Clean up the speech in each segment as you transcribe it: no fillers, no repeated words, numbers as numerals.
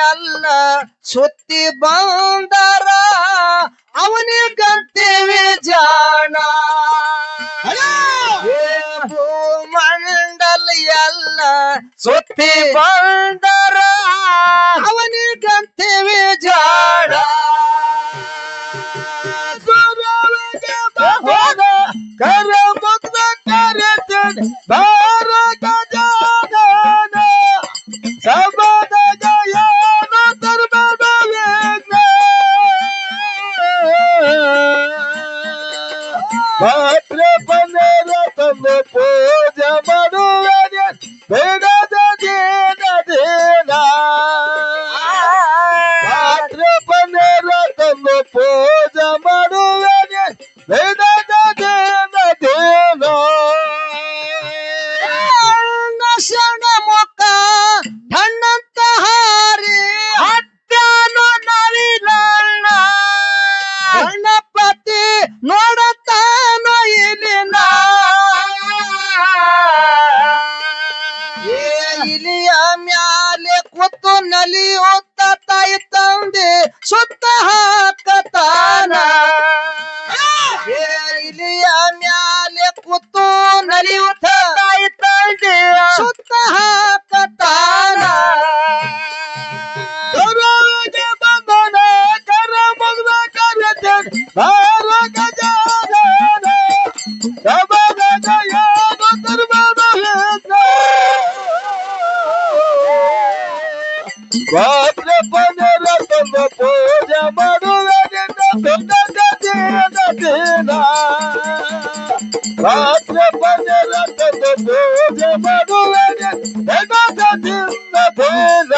ಎಲ್ಲ ಸುತ್ತಿ ಬಂದರ ಅವನಿಗಂತೀವಿ ಜಾಣ ಮಂಡಲ ಎಲ್ಲ ಸುತ್ತಿ ಬಂದರ ಅವನಿಗಂತೀವಿ ಜಾಣ ಕರ ಮುಗ್ಧ ಕರೆತನ ಭಾರತ ಜಾಗನ ಸಬದ ಜಯನ ಧರ್ಮದ ವೇದ ಮಾತ್ರ ಪನ್ನರ ತಂದು ಪೂಜೆ ಮಾಡುವನೆ ಬೇಡದ ದೇನ ದೇನ ಮಾತ್ರ ಪನ್ನರ ತಂದು ಪೂಜೆ ಮಾಡುವನೆ ಬೇಡದ ದೇನ ದೇನ ಶರಣ ಮುಖ ಹಣ್ಣಂತ ಹಾರಿ ಹತ್ಯಾನು ನವಿಲಣ್ಣ ಗಣಪತಿ ನೋಡತಾನೋ ಇಲಿನ ಇಲಿಯ ಮ್ಯಾಲೆ ಕೂತು ನಲಿಯುತ್ತ ತಾಯಿ ತಂದೆ ಸುತ್ತ ಹಾಕತಾನ ಇಲಿಯ ಮ್ಯಾಲೆ ಕೂತು ನಲಿಯುತ್ತ ತಾಯಿ ತಂದೆ ಸುತ್ತ ಹಾಕತಾನ ಬಂಧನ ಕರ ಮುಗ್ಧ ಕರೆತನ ಭಾರತ ಜಾಗನ ಸಬದ ಜಯನ ಧರ್ಮದ ವೇದ ಮಾತ್ರ ಪನ್ನರ ತಂದು ಪೂಜೆ ಮಾಡುವನೆ ಬೇಡದ ದೇನ ದೇನ ಮಾತ್ರ ಪನ್ನರ ತಂದು ಪೂಜೆ ಮಾಡುವನೆ ಬೇಡದ ದೇನ ದೇನ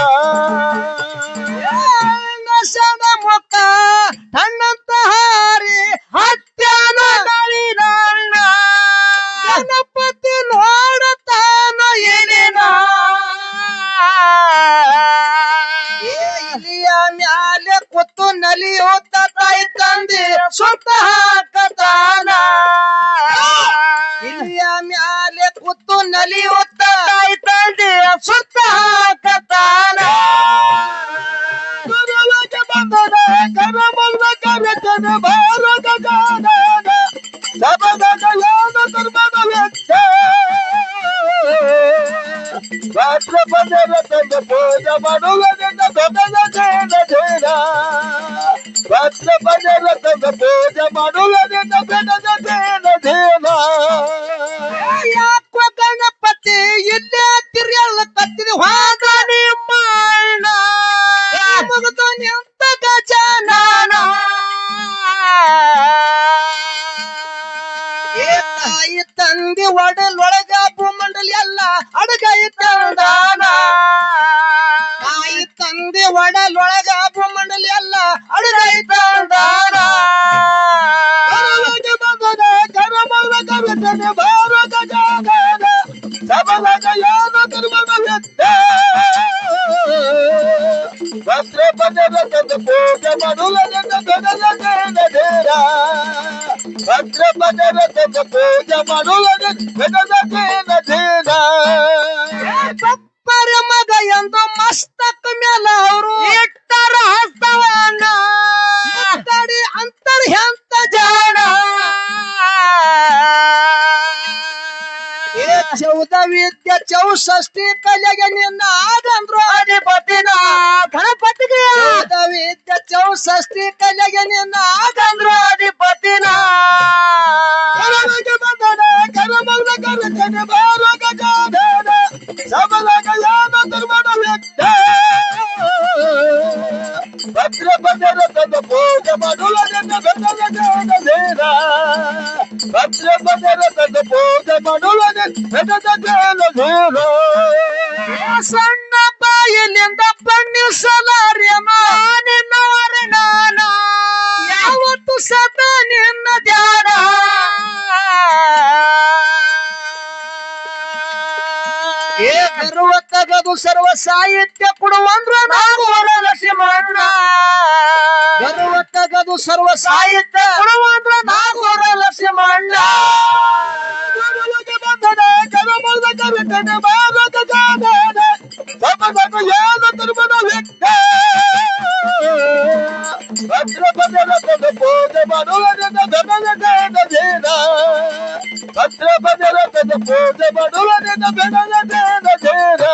ಶರಣ ಮುಖ ಹಣ್ಣಂತ ಹಾರಿ ಹತ್ಯಾನ ನವಿಲಣ್ಣ ಗಣಪತಿ ನೋಡತಾನೋ ಇಲಿನ ಇಲಿಯ ಮ್ಯಾಲೆ ಕೂತು ನಲಿಯುತ್ತ ತಾಯಿ ತಂದೆ ಸುತ್ತ ಹಾಕತಾನ ಇಲಿಯ ಮ್ಯಾಲೆ ಕೂತು ನಲಿಯುತ್ತ ತಾಯಿ ತಂದೆ ಸುತ್ತ ಹಾಕತಾನ ಬಂಧನ ಕರ ಮುಗ್ಧ ಕರೆತನ ಭಾರತ ಜಾಗನ ಸಬದ ಜಯನ ಧರ್ಮದ ವೇದ ಮಾತ್ರ ಪನ್ನರ ತಂದು ಪೂಜೆ ಮಾಡುವನೆ ಬೇಡದ ದೇನ ದೇನ ಮಾತ್ರ ಪನ್ನರ ತಂದು ಪೂಜೆ ಮಾಡುವನೆ ಬೇಡದ ದೇನ ದೇನ ಯಾಕೋ ಗಣಪತಿ ಇಲ್ಲೇ ತಿರ್ಯಲ್ಲ ಕತ್ತಿರಿ ಹೋದ ನಿಮ್ಮ ಅಣ್ಣ ಮುಗಿದು ನಿಂತ ಗಜಾನನ ತಾಯಿ ತಂದೆ ಒಡಲೊಳಗ ಭೂಮಂಡಲಿ ಎಲ್ಲ ಅಡಗೈ ತಂದಾನ ತಾಯಿ ತಂದೆ ಒಡಲೊಳಗ ಭೂಮಂಡಲಿ ಎಲ್ಲ ಅಡಗೈ ತಂದಾನ ಬಂಧನ ಕರ ಮುಗ್ಧ ಕರೆತನ ಭಾರತ ಜಾಗನ ಸಬದ ಜಯನ ಧರ್ಮದ ವೇದ ಮಾತ್ರ ಪನ್ನರ ತಂದು ಪೂಜೆ ಮಾಡುವನೆ ಬೇಡದ ದೇನ ದೇನ ಮಾತ್ರ ಪನ್ನರ ತಂದು ಪೂಜೆ ಮಾಡುವನೆ ಬೇಡದ ದೇನ ದೇನ ಬಪ್ಪರ ಮಗ ಎಂದು ಮಸ್ತಕ ಮೇಲ ಅವರು ಇಟ್ಟರ ಹಸ್ತವನ್ನ ತಡಿ ಅಂತರ್ ಎಂತ ಜಾಣ ಚೌದ ವಿದ್ಯೆ ಚೌಷಷ್ಠಿ ಕಲೆಗೆ ನಿನ್ನ ಆಗಂದ್ರು ಅಧಿಪತಿನ ಗಣಪತಿಗೆ ಚೌದ ವಿದ್ಯೆ ಚೌಷಷ್ಠಿ ಕಲೆಗೆ ನಿನ್ನ ಆಗಂದ್ರು ಅಧಿಪತಿನ ಬಂಧನ ಕರ ಮುಗ್ಧ ಕರೆತನ ಭಾರತ ಜಾಗನ ಸಬದ ಜಯನ ಧರ್ಮದ ವೇದ ಮಾತ್ರ ಪನ್ನರ ತಂದು ಪೂಜೆ ಮಾಡುವನೆ ಬೇಡದ ದೇನ ದೇನ ಮಾತ್ರ ಪನ್ನರ ತಂದು ಪೂಜೆ ಮಾಡುವನೆ ಬೇಡದ ದೇನ ದೇನ ಸಣ್ಣ ಬಾಯಿಲಿಂದ ಬಣ್ಣಿಸಲಾರೆ ನಿನ್ನವರ ನಾನ ಯಾವತ್ತು ಸದಾ ನಿನ್ನ ಧ್ಯಾನ ಗರ್ವ ತಗದು ಸರ್ವ ಸಾಹಿತ್ಯ ಕೊಡುವಂದ್ರ ನಾವು ಲಕ್ಷ್ಮಣ್ಣ ಗರ್ವ ತಗದು ಸರ್ವ ಸಾಹಿತ್ಯ ಕೊಡುವಂದ್ರ ನಾವು ಲಕ್ಷ್ಮಣ್ಣ ಬಂಧನ ಕರ ಮುಗ್ಧ ಕರೆತನ ಭಾರತ ಜಾಗನ ಸಬದ ಜಯನ ಧರ್ಮದ ವೇದ ಛತ್ರಪತಿ ರಥದ ಪೂಜೆ ಮಾಡುವುದರಿಂದ ಬೆನಗದ ಜೇನ ಛತ್ರಪತಿ ರಥದ ಪೂಜೆ ಮಾಡುವುದರಿಂದ ಬೆನಗದ ಜೇನ